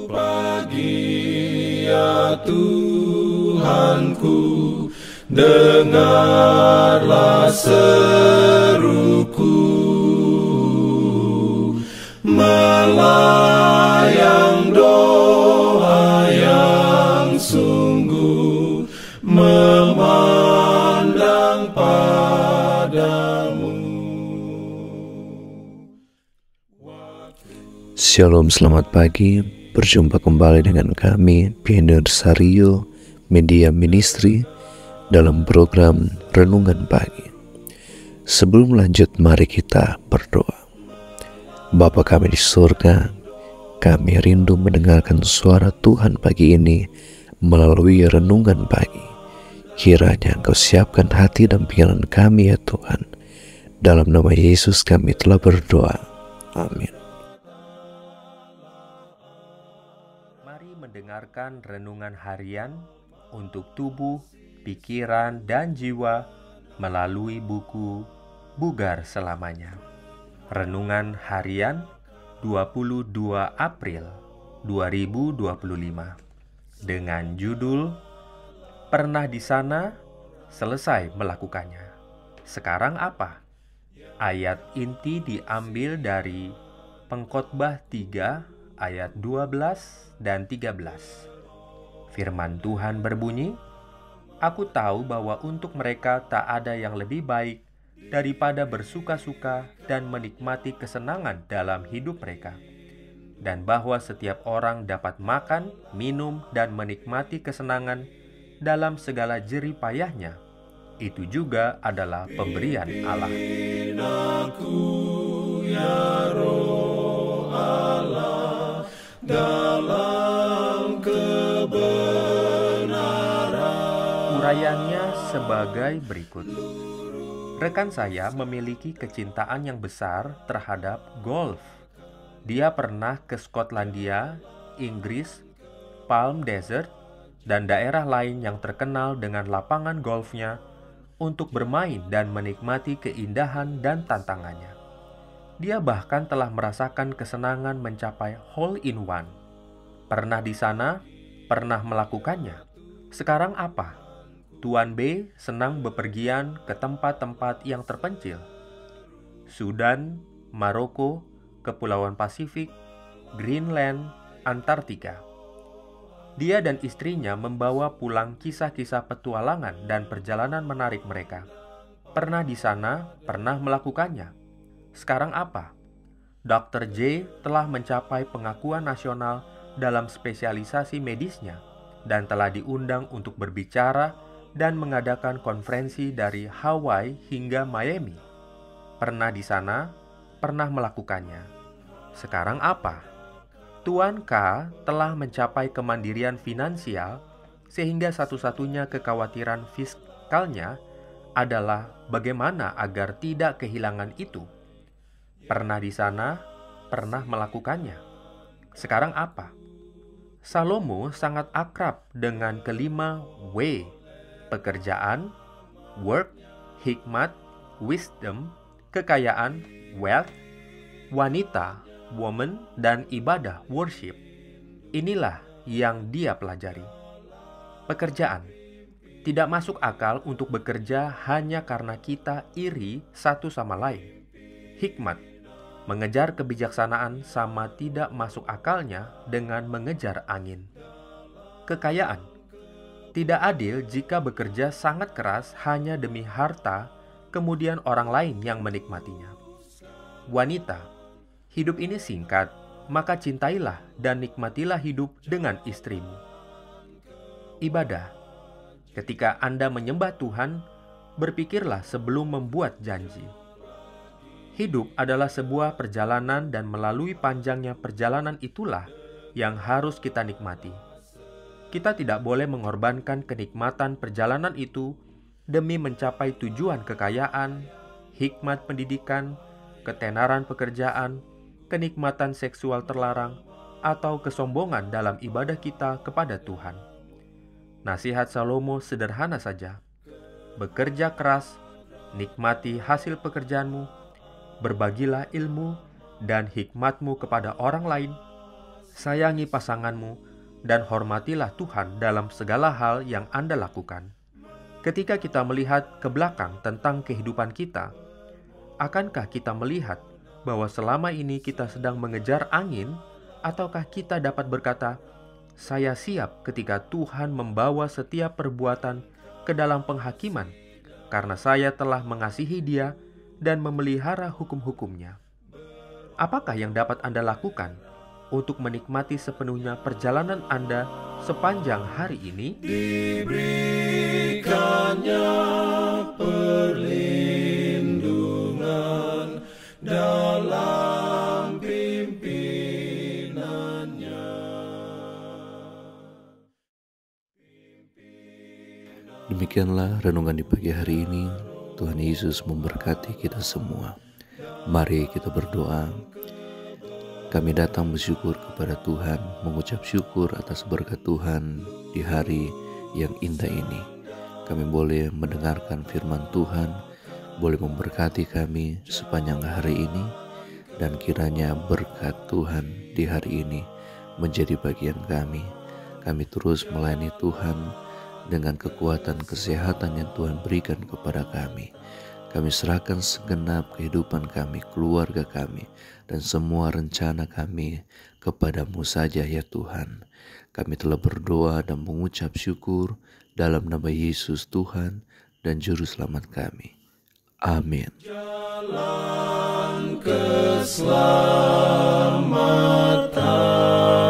Pagi ya Tuhanku, dengarlah seruku, melayang doa yang sungguh, memandang padamu. Shalom, selamat pagi. Berjumpa kembali dengan kami, Pioneer Sario Media Ministry, dalam program Renungan Pagi. Sebelum lanjut, mari kita berdoa. Bapa kami di surga, kami rindu mendengarkan suara Tuhan pagi ini melalui renungan pagi. Kiranya Engkau siapkan hati dan pikiran kami ya Tuhan. Dalam nama Yesus kami telah berdoa. Amin. Mari mendengarkan renungan harian untuk tubuh, pikiran, dan jiwa melalui buku Bugar Selamanya. Renungan harian 22 April 2025 dengan judul Pernah di Sana, Selesai Melakukannya. Sekarang apa? Ayat inti diambil dari Pengkhotbah 3 ayat 12 dan 13. Firman Tuhan berbunyi, "Aku tahu bahwa untuk mereka tak ada yang lebih baik daripada bersuka-suka dan menikmati kesenangan dalam hidup mereka, dan bahwa setiap orang dapat makan, minum, dan menikmati kesenangan dalam segala jerih payahnya. Itu juga adalah pemberian Allah." Dalam kebenaran. Urayanya sebagai berikut. Rekan saya memiliki kecintaan yang besar terhadap golf. Dia pernah ke Skotlandia, Inggris, Palm Desert, dan daerah lain yang terkenal dengan lapangan golfnya untuk bermain dan menikmati keindahan dan tantangannya. Dia bahkan telah merasakan kesenangan mencapai hole-in-one. Pernah di sana, pernah melakukannya. Sekarang apa? Tuan B senang bepergian ke tempat-tempat yang terpencil. Sudan, Maroko, Kepulauan Pasifik, Greenland, Antartika. Dia dan istrinya membawa pulang kisah-kisah petualangan dan perjalanan menarik mereka. Pernah di sana, pernah melakukannya. Sekarang apa? Dr. J telah mencapai pengakuan nasional dalam spesialisasi medisnya dan telah diundang untuk berbicara dan mengadakan konferensi dari Hawaii hingga Miami. Pernah di sana, pernah melakukannya. Sekarang apa? Tuan K telah mencapai kemandirian finansial sehingga satu-satunya kekhawatiran fiskalnya adalah bagaimana agar tidak kehilangan itu. Pernah di sana, pernah melakukannya. Sekarang apa? Salomo sangat akrab dengan kelima W: pekerjaan, work, hikmat, wisdom, kekayaan, wealth, wanita, woman, dan ibadah, worship. Inilah yang dia pelajari. Pekerjaan. Tidak masuk akal untuk bekerja hanya karena kita iri satu sama lain. Hikmat. Mengejar kebijaksanaan sama tidak masuk akalnya dengan mengejar angin. Kekayaan. Tidak adil jika bekerja sangat keras hanya demi harta, kemudian orang lain yang menikmatinya. Wanita. Hidup ini singkat, maka cintailah dan nikmatilah hidup dengan istrimu. Ibadah. Ketika Anda menyembah Tuhan, berpikirlah sebelum membuat janji. Hidup adalah sebuah perjalanan dan melalui panjangnya perjalanan itulah yang harus kita nikmati. Kita tidak boleh mengorbankan kenikmatan perjalanan itu demi mencapai tujuan kekayaan, hikmat pendidikan, ketenaran pekerjaan, kenikmatan seksual terlarang, atau kesombongan dalam ibadah kita kepada Tuhan. Nasihat Salomo sederhana saja. Bekerja keras, nikmati hasil pekerjaanmu, berbagilah ilmu dan hikmatmu kepada orang lain, sayangi pasanganmu, dan hormatilah Tuhan dalam segala hal yang Anda lakukan. Ketika kita melihat ke belakang tentang kehidupan kita, akankah kita melihat bahwa selama ini kita sedang mengejar angin, ataukah kita dapat berkata, "Saya siap ketika Tuhan membawa setiap perbuatan ke dalam penghakiman, karena saya telah mengasihi Dia dan memelihara hukum-hukumnya"? Apakah yang dapat Anda lakukan untuk menikmati sepenuhnya perjalanan Anda sepanjang hari ini? Diberikannya perlindungan dalam pimpinannya. Demikianlah renungan di pagi hari ini. Tuhan Yesus memberkati kita semua. Mari kita berdoa. Kami datang bersyukur kepada Tuhan, mengucap syukur atas berkat Tuhan di hari yang indah ini. Kami boleh mendengarkan firman Tuhan, boleh memberkati kami sepanjang hari ini, dan kiranya berkat Tuhan di hari ini menjadi bagian kami. Kami terus melayani Tuhan dengan kekuatan kesehatan yang Tuhan berikan kepada kami. Kami serahkan segenap kehidupan kami, keluarga kami, dan semua rencana kami kepada-Mu saja ya Tuhan. Kami telah berdoa dan mengucap syukur dalam nama Yesus Tuhan dan Juru Selamat kami. Amin. Jalan keselamatan.